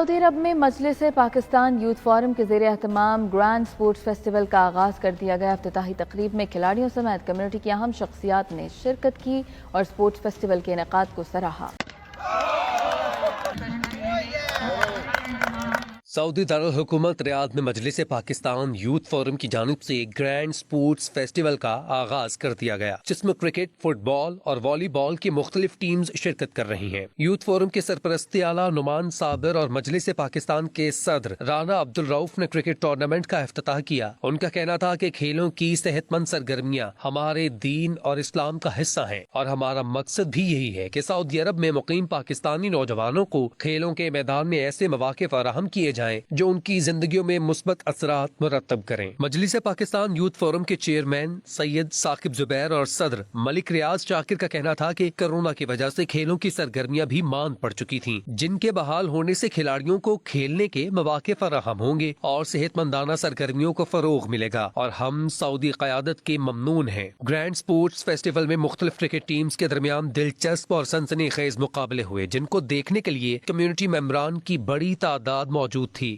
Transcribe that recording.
سعودی عرب میں مجلس Pakistan youth forum کے زیر اہتمام گرینڈ سپورٹس فیسٹیول کا آغاز کر دیا گیا۔ افتتاحی تقریب میں کھلاڑیوں سمیت کمیونٹی کی اہم شخصیات نے شرکت کی اور سپورٹس فیسٹیول کے انعقاد کو سراہا۔ سعودی دارالحکومت ریاض میں مجلس پاکستان یوتھ فورم کی جانب سے گرینڈ سپورٹس فیسٹیول کا آغاز کر دیا گیا، جس میں کرکٹ، فٹ بال اور والی بال کی مختلف ٹیمز شرکت کر رہی ہیں۔ یوتھ فورم کے سرپرست اعلیٰ نعمان صابر اور مجلس پاکستان کے صدر رانا عبدالرؤف نے کرکٹ ٹورنامنٹ کا افتتاح کیا۔ ان کا کہنا تھا کہ کھیلوں کی صحت مند سرگرمیاں ہمارے دین اور اسلام کا حصہ ہیں اور ہمارا مقصد بھی یہی ہے کہ سعودی عرب میں مقیم پاکستانی نوجوانوں کو کھیلوں کے میدان میں ایسے مواقع فراہم کیے جائیں جو ان کی زندگیوں میں مثبت اثرات مرتب کریں۔ مجلس پاکستان یوتھ فورم کے چیئرمین سید ثاقب زبیر اور صدر ملک ریاض شاکر کا کہنا تھا کہ کورونا کی وجہ سے کھیلوں کی سرگرمیاں بھی ماند پڑ چکی تھیں، جن کے بحال ہونے سے کھلاڑیوں کو کھیلنے کے مواقع فراہم ہوں گے اور صحت مندانہ سرگرمیوں کو فروغ ملے گا، اور ہم سعودی قیادت کے ممنون ہیں۔ گرینڈ سپورٹس فیسٹیول میں مختلف کرکٹ ٹیمز کے درمیان دلچسپ اور سنسنی خیز مقابلے ہوئے، جن کو دیکھنے کے لیے کمیونٹی ممبران کی بڑی تعداد موجود تھی۔